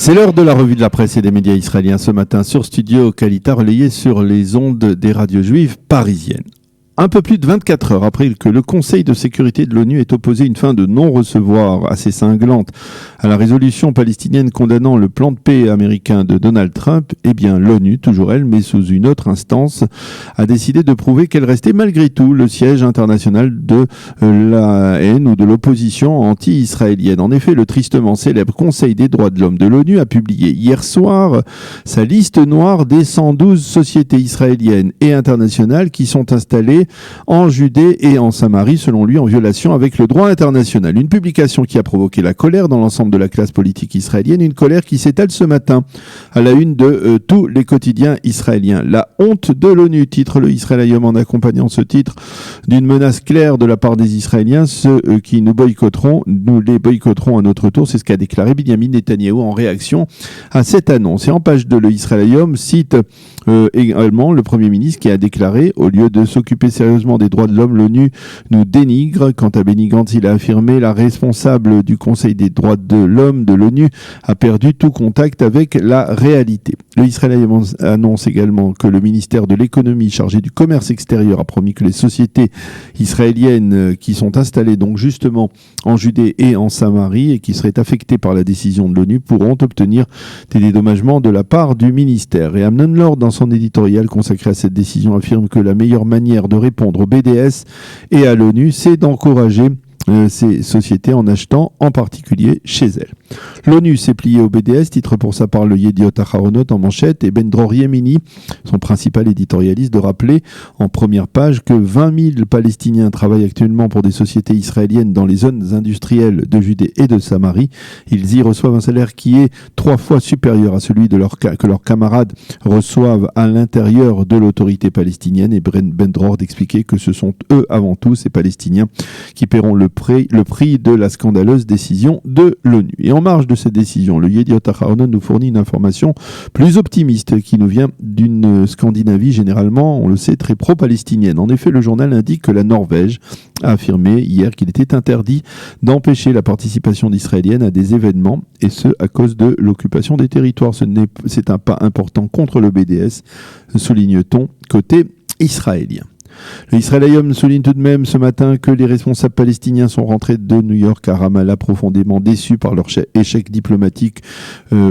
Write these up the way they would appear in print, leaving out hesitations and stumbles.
C'est l'heure de la revue de la presse et des médias israéliens ce matin sur Studio Kalita, relayé sur les ondes des radios juives parisiennes. Un peu plus de 24 heures après que le Conseil de sécurité de l'ONU ait opposé une fin de non-recevoir assez cinglante à la résolution palestinienne condamnant le plan de paix américain de Donald Trump, eh bien l'ONU, toujours elle, mais sous une autre instance, a décidé de prouver qu'elle restait malgré tout le siège international de la haine ou de l'opposition anti-israélienne. En effet, le tristement célèbre Conseil des droits de l'homme de l'ONU a publié hier soir sa liste noire des 112 sociétés israéliennes et internationales qui sont installées en Judée et en Samarie, selon lui, en violation avec le droit international. Une publication qui a provoqué la colère dans l'ensemble de la classe politique israélienne, une colère qui s'étale ce matin à la une de tous les quotidiens israéliens. La honte de l'ONU, titre le Israël Hayom en accompagnant ce titre d'une menace claire de la part des Israéliens. Ceux qui nous boycotteront, nous les boycotterons à notre tour. C'est ce qu'a déclaré Benjamin Netanyahou en réaction à cette annonce. Et en page 2, le Israël Hayom cite également le Premier ministre qui a déclaré, au lieu de s'occuper sérieusement des droits de l'homme, l'ONU nous dénigre. Quant à Benny Gantz, il a affirmé la responsable du Conseil des droits de l'homme de l'ONU a perdu tout contact avec la réalité. Le Israël annonce également que le ministère de l'économie chargé du commerce extérieur a promis que les sociétés israéliennes qui sont installées donc justement en Judée et en Samarie et qui seraient affectées par la décision de l'ONU pourront obtenir des dédommagements de la part du ministère. Et Amnon Lord, dans son éditorial consacré à cette décision, affirme que la meilleure manière de répondre au BDS et à l'ONU, c'est d'encourager ces sociétés en achetant en particulier chez elles. L'ONU s'est pliée au BDS, titre pour sa part le Yediot Aharonot en manchette, et Ben Dror Yemini, son principal éditorialiste, de rappeler en première page que 20 000 Palestiniens travaillent actuellement pour des sociétés israéliennes dans les zones industrielles de Judée et de Samarie. Ils y reçoivent un salaire qui est 3 fois supérieur à celui que leurs camarades reçoivent à l'intérieur de l'autorité palestinienne, et Ben Dror d'expliquer que ce sont eux avant tout, ces Palestiniens, qui paieront le prix de la scandaleuse décision de l'ONU. Et en marge de cette décision, le Yediot Aharonot nous fournit une information plus optimiste qui nous vient d'une Scandinavie généralement, on le sait, très pro-palestinienne. En effet, le journal indique que la Norvège a affirmé hier qu'il était interdit d'empêcher la participation d'Israéliennes à des événements, et ce à cause de l'occupation des territoires. C'est un pas important contre le BDS, souligne-t-on, côté israélien. Le Israël Hayom souligne tout de même ce matin que les responsables palestiniens sont rentrés de New York à Ramallah profondément déçus par leur échec diplomatique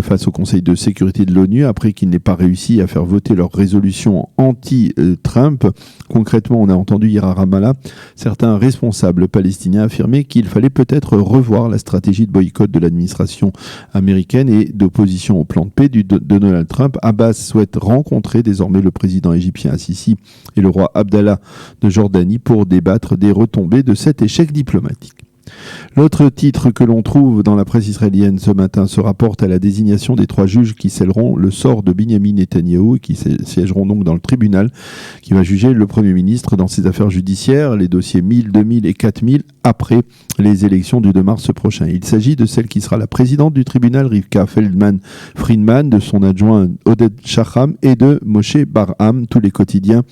face au Conseil de sécurité de l'ONU après qu'ils n'aient pas réussi à faire voter leur résolution anti-Trump. Concrètement, on a entendu hier à Ramallah certains responsables palestiniens affirmer qu'il fallait peut-être revoir la stratégie de boycott de l'administration américaine et d'opposition au plan de paix de Donald Trump. Abbas souhaite rencontrer désormais le président égyptien Sisi et le roi Abdallah de Jordanie pour débattre des retombées de cet échec diplomatique. L'autre titre que l'on trouve dans la presse israélienne ce matin se rapporte à la désignation des 3 juges qui scelleront le sort de Benjamin Netanyahou et qui siégeront donc dans le tribunal qui va juger le Premier ministre dans ses affaires judiciaires, les dossiers 1000, 2000 et 4000 après les élections du 2 mars prochain. Il s'agit de celle qui sera la présidente du tribunal, Rivka Feldman-Friedman, de son adjoint Oded Shacham et de Moshe Barham. Tous les quotidiens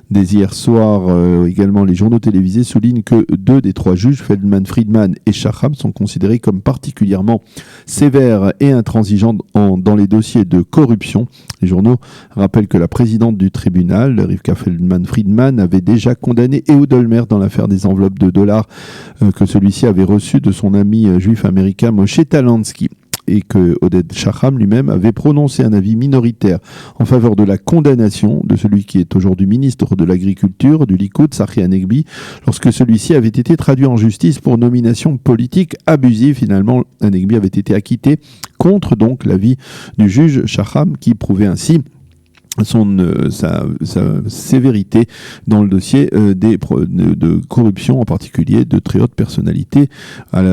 dès hier soir, également les journaux télévisés, soulignent que 2 des 3 juges, Feldman-Friedman et Shacham, sont considérés comme particulièrement sévères et intransigeants dans les dossiers de corruption. Les journaux rappellent que la présidente du tribunal, Rivka Feldman-Friedman, avait déjà condamné Ehud Olmert dans l'affaire des enveloppes de dollars que celui-ci avait reçues de son ami juif américain Moshe Talansky, et que Oded Shacham lui-même avait prononcé un avis minoritaire en faveur de la condamnation de celui qui est aujourd'hui ministre de l'Agriculture du Likoud, Tzachi Hanegbi, lorsque celui-ci avait été traduit en justice pour nomination politique abusive. Finalement, Hanegbi avait été acquitté contre donc l'avis du juge Shacham qui prouvait ainsi sa sévérité dans le dossier de corruption, en particulier de très hautes personnalités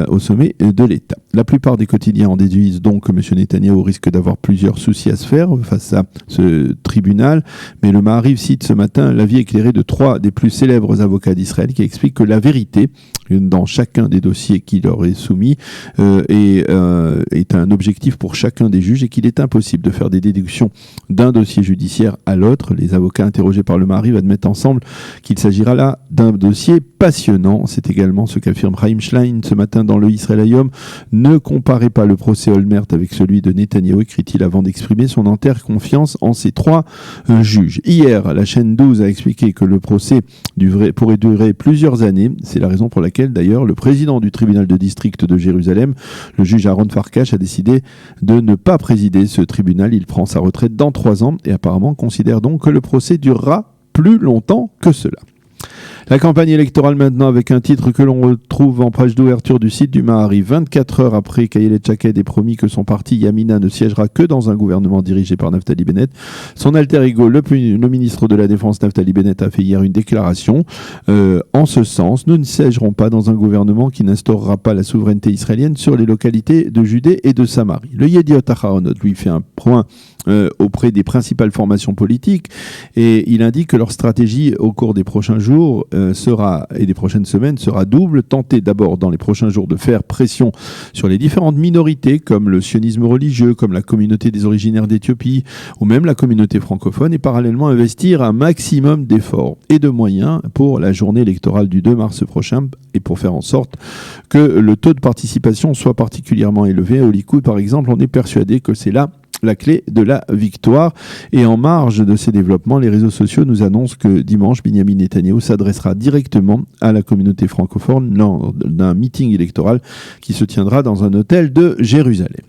au sommet de l'État. La plupart des quotidiens en déduisent donc que M. Netanyahou risque d'avoir plusieurs soucis à se faire face à ce tribunal, mais le Maariv cite ce matin l'avis éclairé de 3 des plus célèbres avocats d'Israël qui expliquent que la vérité dans chacun des dossiers qui leur est soumis est un objectif pour chacun des juges et qu'il est impossible de faire des déductions d'un dossier judiciaire judiciaire à l'autre. Les avocats interrogés par le Maariv admettent ensemble qu'il s'agira là d'un dossier passionnant. C'est également ce qu'affirme Chaim Schlein ce matin dans le Israël Hayom. Ne comparez pas le procès Olmert avec celui de Netanyahou, écrit-il avant d'exprimer son entière confiance en ces trois juges. Hier, la chaîne 12 a expliqué que le procès pourrait durer plusieurs années. C'est la raison pour laquelle, d'ailleurs, le président du tribunal de district de Jérusalem, le juge Aaron Farkash, a décidé de ne pas présider ce tribunal. Il prend sa retraite dans 3 ans et apparemment considère donc que le procès durera plus longtemps que cela. La campagne électorale maintenant avec un titre que l'on retrouve en page d'ouverture du site du Maariv. 24 heures après qu'Ayelet Shaked ait promis que son parti Yamina ne siégera que dans un gouvernement dirigé par Naftali Bennett, son alter ego, le ministre de la Défense Naftali Bennett, a fait hier une déclaration en ce sens. Nous ne siégerons pas dans un gouvernement qui n'instaurera pas la souveraineté israélienne sur les localités de Judée et de Samarie. Le Yediot Aharonot lui fait un point auprès des principales formations politiques et il indique que leur stratégie au cours des prochains jours et des prochaines semaines sera double. Tenter d'abord dans les prochains jours de faire pression sur les différentes minorités comme le sionisme religieux, comme la communauté des originaires d'Éthiopie ou même la communauté francophone, et parallèlement investir un maximum d'efforts et de moyens pour la journée électorale du 2 mars prochain et pour faire en sorte que le taux de participation soit particulièrement élevé. Au Likoud par exemple, on est persuadé que c'est là la clé de la victoire. Et en marge de ces développements, les réseaux sociaux nous annoncent que dimanche, Binyamin Netanyahou s'adressera directement à la communauté francophone lors d'un meeting électoral qui se tiendra dans un hôtel de Jérusalem.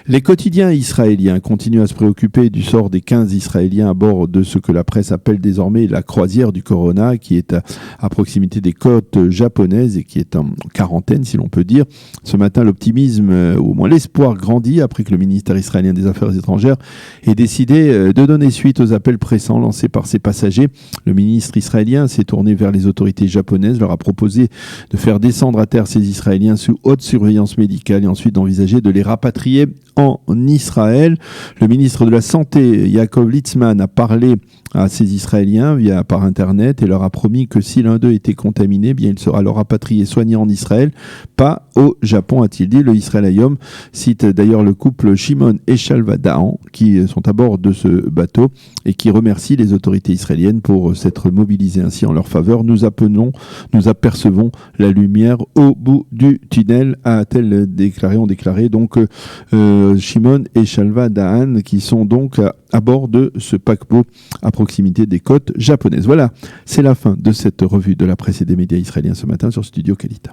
Les quotidiens israéliens continuent à se préoccuper du sort des 15 Israéliens à bord de ce que la presse appelle désormais la croisière du Corona, qui est à proximité des côtes japonaises et qui est en quarantaine, si l'on peut dire. Ce matin, l'optimisme, ou au moins l'espoir, grandit après que le ministère israélien des Affaires étrangères ait décidé de donner suite aux appels pressants lancés par ses passagers. Le ministre israélien s'est tourné vers les autorités japonaises, leur a proposé de faire descendre à terre ces Israéliens sous haute surveillance médicale et ensuite d'envisager de les rapatrier en Israël. Le ministre de la Santé, Yaakov Litzman, a parlé à ces Israéliens par Internet et leur a promis que si l'un d'eux était contaminé, bien il sera alors rapatrié soigné en Israël, pas au Japon, a-t-il dit. Le Israël Hayom cite d'ailleurs le couple Shimon et Shalva Dahan qui sont à bord de ce bateau et qui remercient les autorités israéliennes pour s'être mobilisées ainsi en leur faveur. Nous apercevons la lumière au bout du tunnel, ont déclaré donc Shimon et Shalva Dahan, qui sont donc à bord de ce paquebot à proximité des côtes japonaises. Voilà, c'est la fin de cette revue de la presse et des médias israéliens ce matin sur Studio Kalita.